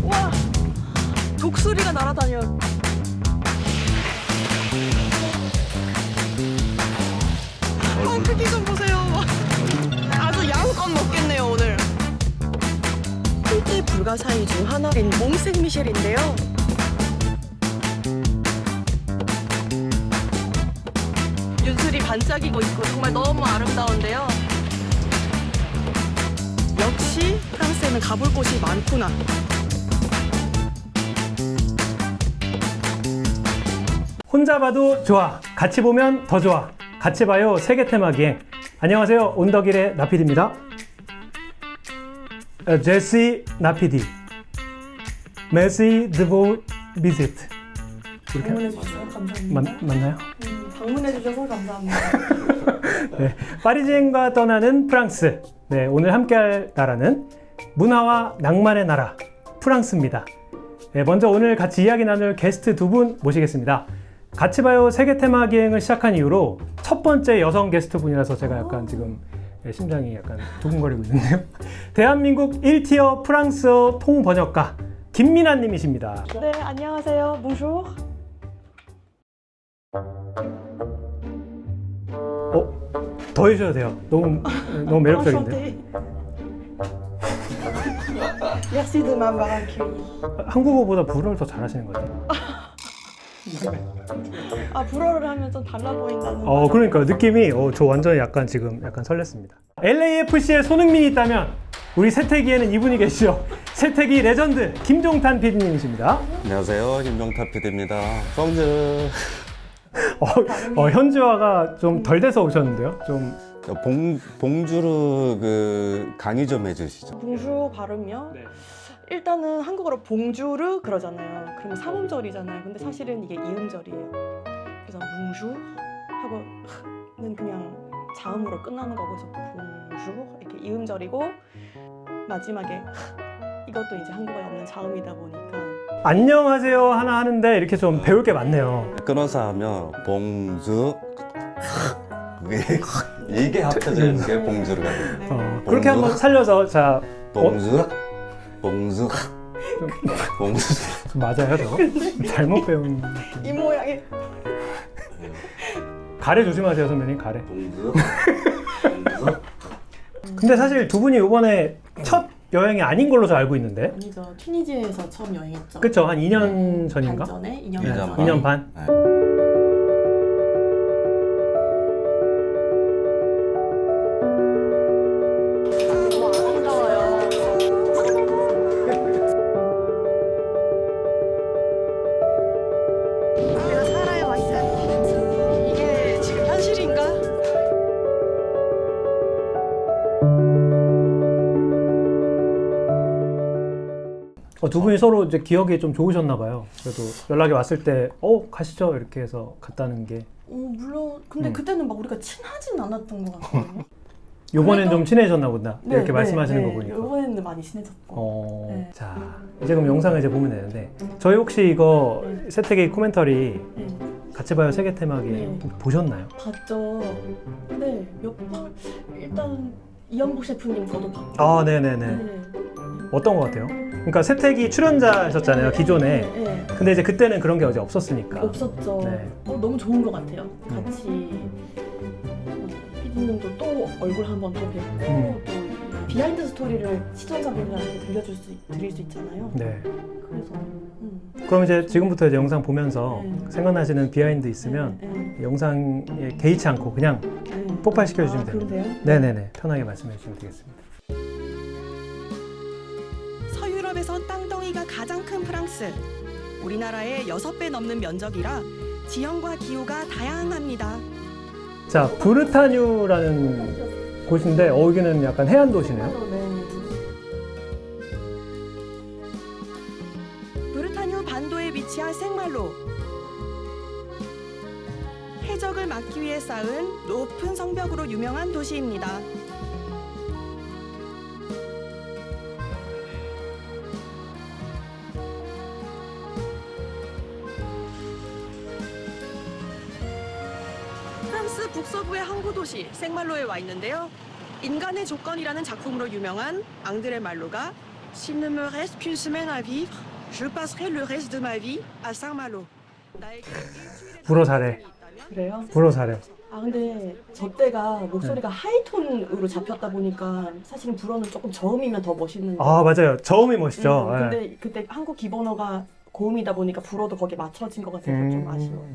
와, 독수리가 날아다녀. 크기 좀 보세요. 아주 양껏 먹겠네요 오늘. 실제 불가사의 중 하나인 몽생미셸인데요. 윤슬이 반짝이고 있고 정말 너무 아름다운데요. 역시 프랑스에는 가볼 곳이 많구나. 혼자 봐도 좋아, 같이 보면 더 좋아. 같이 봐요 세계 테마 기행. 안녕하세요, 온더길의 나피디입니다. 제시 나피디. 메시 드보 비지트. 이렇게 방문해 주셔서 감사합니다. 맞나요? 방문해 주셔서 감사합니다. 네, 파리지행과 떠나는 프랑스. 네, 오늘 함께할 나라는 문화와 낭만의 나라 프랑스입니다. 네, 먼저 오늘 같이 이야기 나눌 게스트 두 분 모시겠습니다. 같이 봐요 세계 테마 기행을 시작한 이후로 첫 번째 여성 게스트 분이라서 제가 약간 지금 심장이 약간 두근거리고 있는데요. 대한민국 1티어 프랑스어 통번역가 김민아 님이십니다. 네, 안녕하세요. Bonjour. 더 해주셔도 돼요. 너무 매력적인데. Merci de m'avoir accueilli. 한국어보다 불어를 더 잘하시는 것 같아요. 아, 불어를 하면 좀 달라 보인다는. 그러니까 느낌이 저 완전 약간 지금 약간 설렜습니다. LAFC에 손흥민이 있다면 우리 세태기에는 이분이 계시죠. 세태기 레전드 김종탄 PD님이십니다. 안녕하세요, 김종탑 PD입니다. 뻥즈. 현지화가 좀 덜 돼서 오셨는데요. 좀 봉주르 그 강의 좀 해주시죠. 봉주 발음이요? 일단은 한국어로 봉주르 그러잖아요. 그러면 삼음절이잖아요. 근데 사실은 이게 이음절이에요. 그래서 봉주 하고는 그냥 자음으로 끝나는 거고, 그래서 봉주 이렇게 이음절이고, 마지막에 이것도 이제 한국어에 없는 자음이다 보니까. 안녕하세요 하나 하는데 이렇게 좀 배울 게 많네요. 끊어서 하면 봉주. 이게 합쳐지는 게 봉주르가 돼요. 그렇게 한번 살려서 자 봉주. 봉주. 봉주. 좀 맞아요 저거? 잘못 배운 이 모양이. 가래 조심하세요 선배님, 가래. 봉주. 근데 사실 두 분이 이번에 첫 여행이 아닌 걸로 저 알고 있는데. 아니죠. 튀니지에서 처음 여행했죠. 그쵸, 한 2년 전인가? 반 전에 2년 네, 반. 2년 반. 네. 내가 살아야 왔어. 이게 지금 현실인가? 두 분이 서로 이제 기억이 좀 좋으셨나 봐요. 그래도 연락이 왔을 때 가시죠 이렇게 해서 갔다는 게. 물론 근데 그때는 막 우리가 친하진 않았던 것 같거든요. 요번엔 그래도- 좀 친해졌나 보다. 네, 이렇게 네, 말씀하시는 네. 거 보니까. 이번에는 많이 친해졌고. 네. 자, 이제 그럼 영상을 이제 보면 되는데, 저희 혹시 이거 세태기 코멘터리 네. 같이 봐요 세계 테마기 네. 보셨나요? 봤죠. 근데 몇 번 일단 이영복 셰프님 저도 봤고. 아, 네네네. 네. 어떤 것 같아요? 그러니까 세태기 출연자셨잖아요, 기존에. 네, 네. 근데 이제 그때는 그런 게 어제 없었으니까. 없었죠. 네. 너무 좋은 것 같아요. 같이 PD님도 또 얼굴 한 번 더 뵙고 또 비하인드 스토리를 시청자분들한테 드릴 수 있잖아요. 네. 그래서 그럼 이제 지금부터 이제 영상 보면서 네. 생각나시는 비하인드 있으면 네. 영상에 개의치 않고 그냥 네. 폭발시켜 주시면 됩니다. 그러세요? 네네네. 편하게 말씀해 주시면 되겠습니다. 서유럽에서 땅덩이가 가장 큰 프랑스. 우리나라의 6배 넘는 면적이라 지형과 기후가 다양합니다. 자, 브르타뉴라는 곳인데 여기는 약간 해안 도시네요. 네. 브르타뉴 반도에 위치한 생말로. 해적을 막기 위해 쌓은 높은 성벽으로 유명한 도시입니다. 북서부의 항구 도시 생말로에 와 있는데요. 인간의 조건이라는 작품으로 유명한 앙드레 말로가 S'il ne me reste qu'une semaine à vivre, je passerai le reste de ma vie à Saint-Malo. 나에게 일주일의 불어 잘해. 시간이 있다면 그래요? 불어 잘해. 아 근데 저 때가 목소리가 하이톤으로 잡혔다 보니까 사실은 불어는 조금 저음이면 더 멋있는데. 아 맞아요. 저음이 멋있죠. 예. 근데 그때 한국 기본어가 고음이다 보니까 불어도 거기에 맞춰진 것 같아서 좀 아쉬워.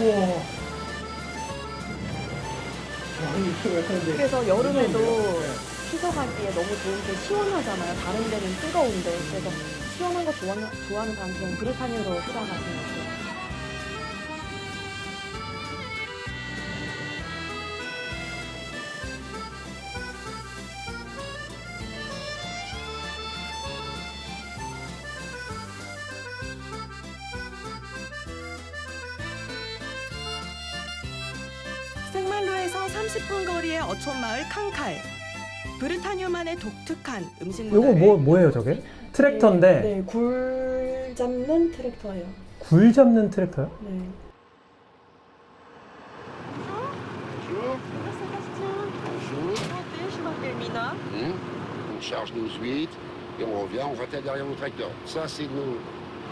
우와. 그래서 여름에도 휴가가기에 너무 좋은 게 시원하잖아요. 다른 데는 뜨거운데. 그래서 시원한 거 좋아하는 사람들은 브리타니아로 휴가 가시는 거예요. 생말로에서 30분 거리의 어촌마을 칸칼. 브르타뉴만의 독특한 음식 요거 문화를 뭐예요 저게? 트랙터인데 네, 굴 잡는 트랙터예요. 굴 잡는 트랙터요? 네. On charge nos huîtres et on revient, on rattaque derrière nos tracteurs. Ça, c'est nos...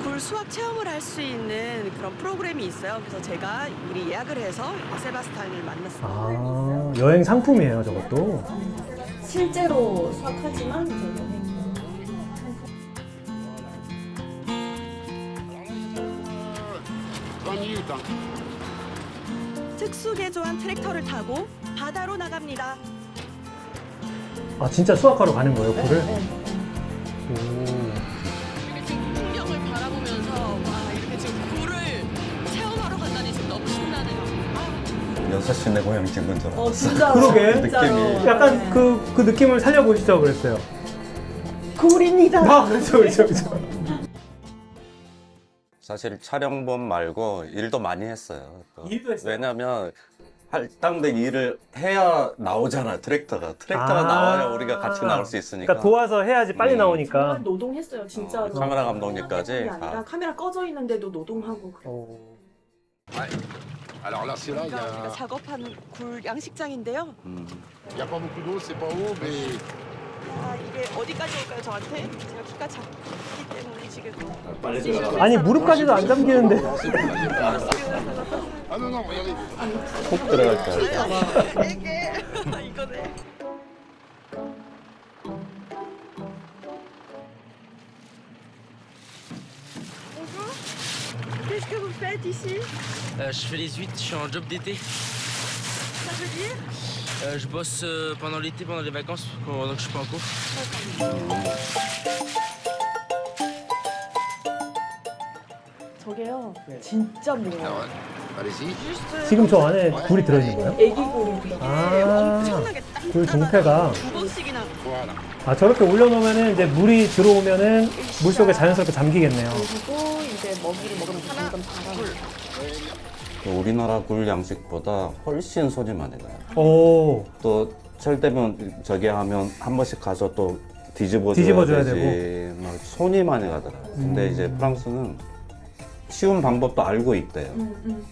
굴 수확 체험을 할 수 있는 그런 프로그램이 있어요. 그래서 제가 미리 예약을 해서 세바스찬을 만났습니다. 아 여행 상품이에요 저것도. 실제로 수확하지만 이제 여행. 20 minutes, hein. 특수 개조한 트랙터를 타고 바다로 나갑니다. 아 진짜 수확하러 가는 거예요 굴을? 네. 오. 풍경을 바라보면서 와 이렇게 지금 굴을 체험하러 간다니 지금 너무 신나네요. 6시 내 고향 찍는 줄 알았어. 진짜로. 그러게. 느낌이. 약간 그 느낌을 살려보시죠 그랬어요. 굴입니다. 아 그렇죠. 사실 촬영본 말고 일도 많이 했어요. 일도 했어요? 왜냐면 할당된 일을 해야 나오잖아 트랙터가. 트랙터가 아. 나와야 우리가 같이 나올 수 있으니까. 그러니까 도와서 해야지 빨리 나오니까. 정말 노동했어요, 진짜로. 카메라 감독님까지. 그게 아니라 아. 카메라 꺼져 있는데도 노동하고. Alors là, c'est là, il y 그러니까 우리가 a, 작업한 굴 양식장인데요. il y a pas beaucoup d'eau, c'est pas haut, mais 아 이게 어디까지 올까요 저한테? 제가 키가 작기 때문에 지금. 아니 무릎까지도 안 잠기는데. ah non, non, regardez. 콕 들어갈 거야. 이게 이거네. Bonjour. Qu'est-ce que vous faites ici? Je fais les huîtres, je suis en job d'été. Ça veut dire? Je bosse pendant l'été, pendant les vacances, pendant que je suis pas en cours. 저게요, 진짜 무거워요. Alors, allez-y. Juste 지금 저 안에 굴이 들어있는 거예요? 애기 굴이 들어. 아, 엄청나게 굴 종패가. 두 번씩이나 Voilà. 아 저렇게 올려놓으면은 이제 물이 들어오면은 물 속에 자연스럽게 잠기겠네요. 그리고 이제 먹이를 먹으면 점점 자라요. 우리나라 굴 양식보다 훨씬 손이 많이 가요. 오, 또 철대면 저기 하면 한 번씩 가서 또 뒤집어줘야 되지. 막 손이 많이 가더라고요. 근데 이제 프랑스는 쉬운 방법도 알고 있대요.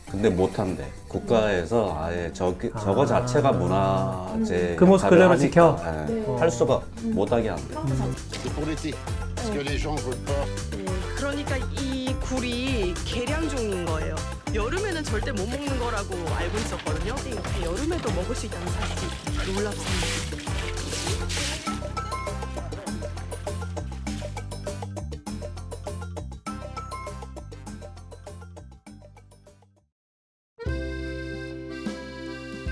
근데 못한대. 국가에서 아예 저거 자체가 문화재 그 모습 역할을 그대로 지켜? 하니까, 예, 네. 할 수가 못하게 안 돼. C'est pour l'été. Parce que les gens veulent pas. 그러니까 이 굴이 계량종인 거예요. 여름에는 절대 못 먹는 거라고 알고 있었거든요. 근데 여름에도 먹을 수 있다는 사실이 놀랍습니다.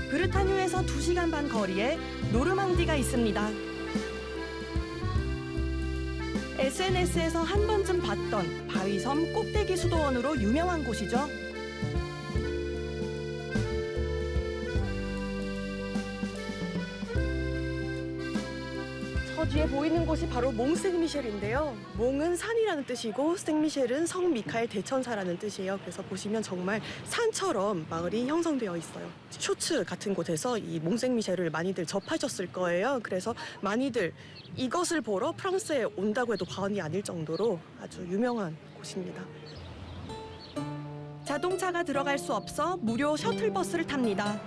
브르타뉴에서 2시간 반 거리에 노르망디가 있습니다. SNS에서 한 번쯤 봤던 바위섬 꼭대기 수도원으로 유명한 곳이죠. 저 뒤에 보이는 곳이 바로 몽생미셸인데요. 몽은 산이라는 뜻이고 생미셸은 성 미카엘 대천사라는 뜻이에요. 그래서 보시면 정말 산처럼 마을이 형성되어 있어요. 쇼츠 같은 곳에서 이 몽생미셸을 많이들 접하셨을 거예요. 그래서 많이들 이것을 보러 프랑스에 온다고 해도 과언이 아닐 정도로 아주 유명한 곳입니다. 자동차가 들어갈 수 없어 무료 셔틀버스를 탑니다.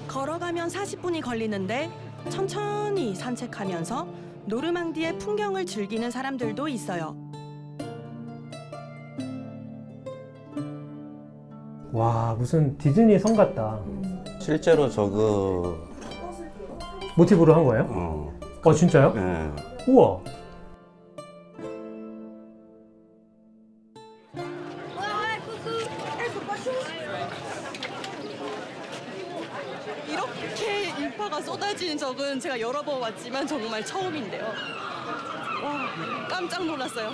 걸어가면 40분이 걸리는데 천천히 산책하면서 노르망디의 풍경을 즐기는 사람들도 있어요. 와, 무슨 디즈니 성 같다. 실제로 저거 모티브로 한 거예요? 진짜요? 예. 우와. 이렇게 인파가 쏟아지는 적은 제가 여러 번 왔지만 정말 처음인데요. 와, 깜짝 놀랐어요.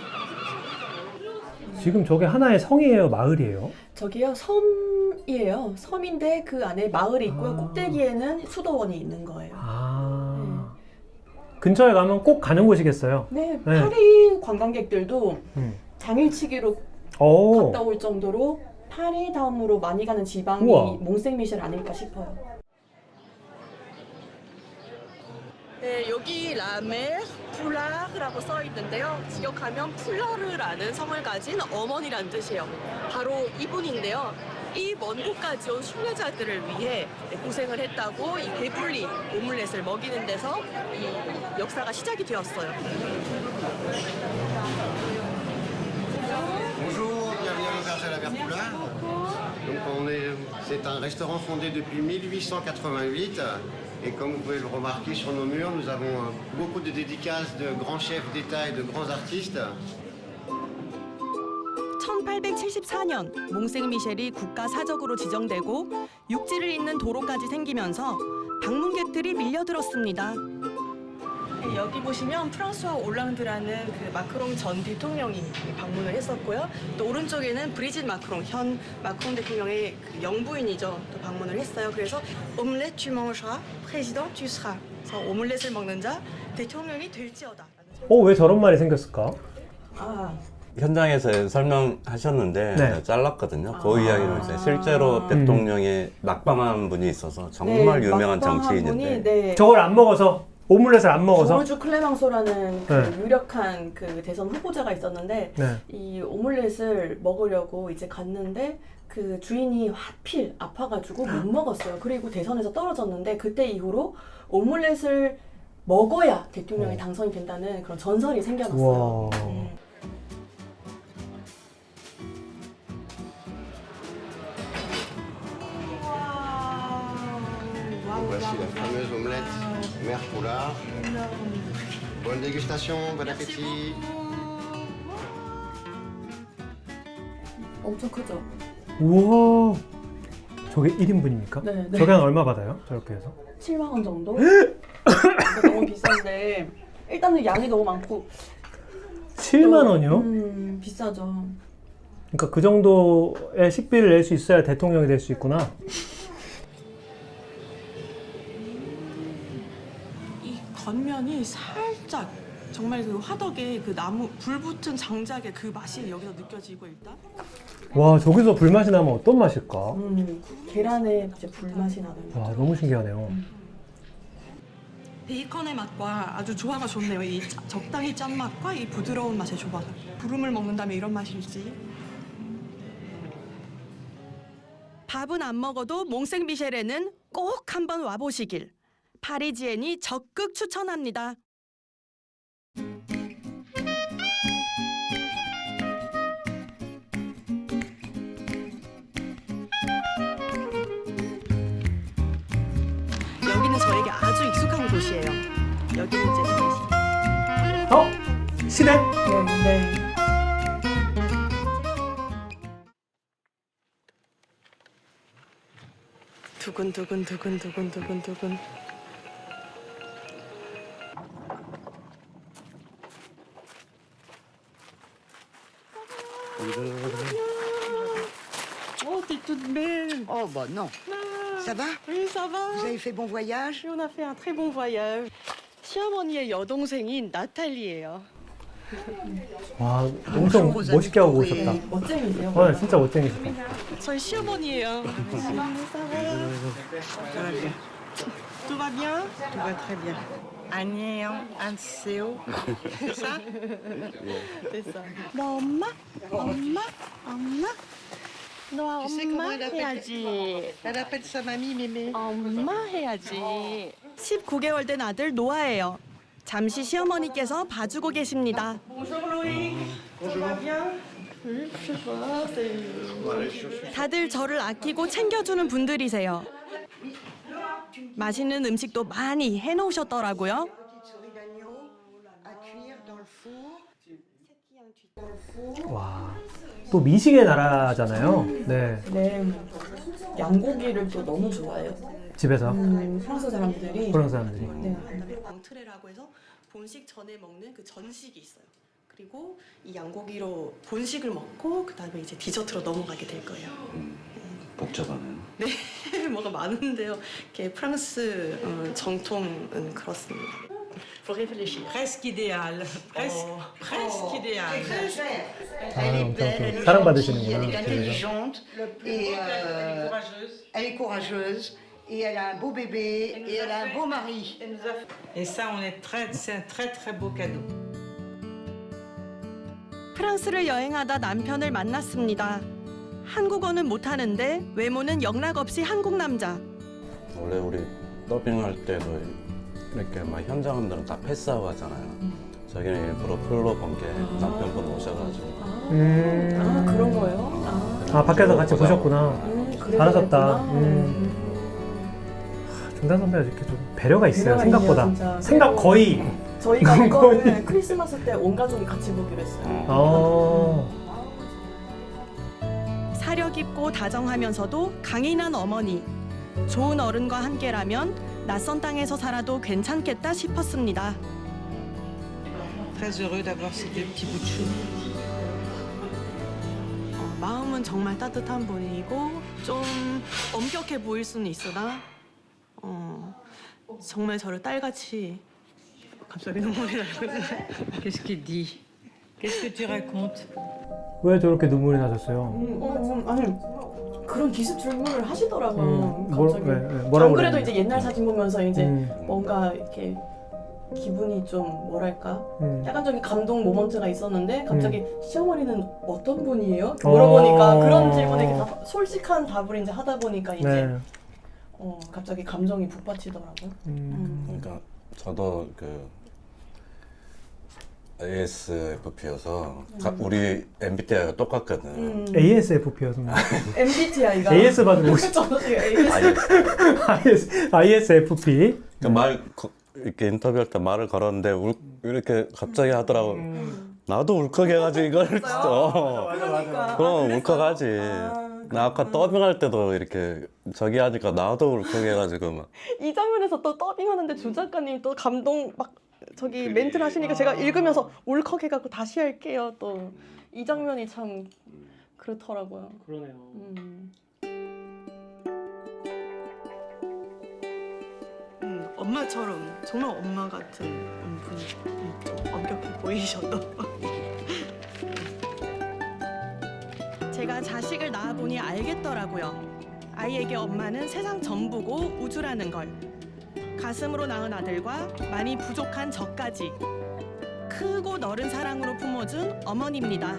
지금 저게 하나의 성이에요, 마을이에요? 저기요 섬이에요. 섬인데 그 안에 마을이 있고요. 아. 꼭대기에는 수도원이 있는 거예요. 근처에 가면 꼭 가는 곳이겠어요. 네, 네. 파리 관광객들도 음. 당일치기로 오. 갔다 올 정도로 파리 다음으로 많이 가는 지방이 우와. 몽생미셸 아닐까 싶어요. 네, 여기 라메 풀라르라고 써 있는데요. 직역하면 풀러르라는 성을 가진 어머니라는 뜻이에요. 바로 이분인데요. 이 먼 곳까지 온 순례자들을 위해 고생을 했다고 이 배불리 오믈렛을 먹이는 데서 이 역사가 시작이 되었어요. Bonjour, bienvenue à l'Auberge à la Verpoulard. Donc c'est un restaurant fondé depuis 1888 et comme vous pouvez le remarquer sur nos murs, nous avons beaucoup de dédicaces de grands chefs d'État et de grands artistes. 1874년 몽생미셸이 국가 사적으로 지정되고 육지를 잇는 도로까지 생기면서 방문객들이 밀려들었습니다. 여기 보시면 프랑스와 올랑드라는 그 마크롱 전 대통령이 방문을 했었고요. 또 오른쪽에는 브리짓 마크롱, 현 마크롱 대통령의 그 영부인이죠. 또 방문을 했어요. 그래서 오믈렛 tu mangeras, président tu seras. 그래서 오믈렛을 먹는 자 대통령이 될지어다. 왜 저런 말이 생겼을까? 현장에서 설명하셨는데 네. 잘랐거든요. 그 이야기는 이제 실제로 대통령이 낙방한 분이 있어서 정말 유명한 정치인인데 네. 저걸 안 먹어서, 오믈렛을 안 먹어서. 조르주 클레망소라는 그 네. 유력한 그 대선 후보자가 있었는데 네. 이 오믈렛을 먹으려고 이제 갔는데 그 주인이 하필 아파가지고 못 먹었어요. 그리고 대선에서 떨어졌는데 그때 이후로 오믈렛을 먹어야 대통령이 당선이 된다는 그런 전설이 생겨났어요. 우와. Voici la fameuse omelette Mère Poulard. Bonne dégustation, bon appétit. 엄청 크죠? 우와. 저게 1인분입니까? 네, 네. 저게 한 얼마 받아요? 저렇게 해서? 7만 원 정도? 너무 비싼데 일단은 양이 너무 많고 7만 원이요? 비싸죠. 그러니까 그 정도의 식비를 낼 수 있어야 대통령이 될 수 있구나. 이 겉면이 살짝 정말 그 화덕에 그 나무 불 붙은 장작의 그 맛이 여기서 느껴지고 일단 와, 저기서 불맛이 나면 어떤 맛일까? 계란에 이제 불맛이 나는 거. 와, 너무 신기하네요. 베이컨의 맛과 아주 조화가 좋네요. 이 적당히 짠 맛과 이 부드러운 맛의 조화가. 구름을 먹는다면 이런 맛일지. 밥은 안 먹어도 몽생미셸에는 꼭 한번 와보시길. 파리지엔이 적극 추천합니다. 여기는 저에게 아주 익숙한 곳이에요. 여기는 이제 저희 집. 시댁? 네. 두근두근. Oh, t'es toute belle. Oh bah non. Ça va? Oui, ça va. Vous avez fait bon voyage? On a fait un très bon voyage. 시어머니의 여동생인 나탈리예요. 와, 엄청 멋있게 하고 오셨다. 멋쟁이세요. 와, 진짜 멋쟁이시다. 저희 시어머니예요. Tout va bien? Tout va très bien. Agnéon, Anseo. C'est ça? 됐어. 너 엄마? 엄마? 엄마? 너 Tu sais comment 엄마 elle appelle 해야지. Elle appelle sa mamie mémé. 엄마 해야지. 19개월 된 아들 노아예요. 잠시 시어머니께서 봐주고 계십니다. 다들 저를 아끼고 챙겨주는 분들이세요. 맛있는 음식도 많이 해놓으셨더라고요. Petite souris d'agneau à cuire dans le four. 와, 또 미식의 나라잖아요. 네, 네. 양고기를 또 너무 좋아해요. 집에서 프랑스 사람들이. 그런 사람들이. 네. 앙트레라고 해서 본식 전에 먹는 그 전식이 있어요. 그리고 이 양고기로 본식을 먹고 그다음에 이제 디저트로 넘어가게 될 거예요. 복잡하네요. 네, 뭐가 많은데요. 이렇게 프랑스 정통은 그렇습니다. Faut réfléchir. Presque idéal. Presque idéal. Elle est 엄청 belle, 또 elle est 사랑받으시는구나. gentille, elle est 집에서. intelligente et elle est courageuse et elle a un beau bébé et elle a un beau mari. Et ça, c'est un très très beau cadeau. 프랑스를 여행하다 남편을 만났습니다. 한국어는 못하는데 외모는 영락없이 한국 남자. 원래 우리 더빙할 때도 이렇게 막 현장분들은 다 패스하고 하잖아요. 저기는 일부러 풀로 본 게 남편분 오셔가지고. 아, 그런 거예요? 아, 밖에서 같이 보셨구나. 그래서 잘하셨다. 그랬구나. 중단 선배가 이렇게 좀 배려가 있어요. 배려가 생각보다. 있네요, 진짜. 생각 거의. 저희가 이거를 크리스마스 때 온 가족이 같이 보기로 했어요. 사려 깊고 다정하면서도 강인한 어머니. 좋은 어른과 함께라면 낯선 땅에서 살아도 괜찮겠다 싶었습니다. Très heureux d'avoir ces deux petits bouts de chou. 마음은 정말 따뜻한 분이고 좀 엄격해 보일 수는 있으나 정말 저를 딸같이 갑자기 눈물이 나고 Qu'est-ce qu'il dit? Qu'est-ce que tu racontes? 왜 저렇게 눈물이 나셨어요? 아니 그런 기습 질문을 하시더라고요. 갑자기. 뭐라고 안 그래도 그랬나요? 이제 옛날 사진 보면서 이제 음. 뭔가 이렇게 기분이 좀 뭐랄까 약간적인 감동 모먼트가 있었는데 갑자기 시어머니는 어떤 분이에요? 물어보니까 그런 질문에 이렇게 솔직한 답을 이제 하다 보니까 이제 네. 갑자기 감정이 북받치더라고요. 그러니까 저도 그 ASFP여서 우리 MBTI가 똑같거든. ASFP여서 MBTI가 AS 받으면 저도 AS ISFP. 이렇게 인터뷰할 때 말을 걸었는데 이렇게 갑자기 하더라고. 나도 울컥해가지고 이걸 진짜. 그러니까. 그럼 울컥하지. 나 아까 더빙할 때도 이렇게 저기 하니까 나도 울컥해가지고 막. 이 장면에서 또 더빙하는데 주 작가님 또 감동 막 저기 멘트를 하시니까 제가 읽으면서 울컥해갖고 다시 할게요. 또 이 장면이 참 그렇더라고요. 그러네요. 엄마처럼 정말 엄마 같은 분이 좀 엄격해 보이셔도 제가 자식을 낳아보니 알겠더라고요. 아이에게 엄마는 세상 전부고 우주라는 걸. 가슴으로 낳은 아들과 많이 부족한 저까지 크고 너른 사랑으로 품어준 어머니입니다.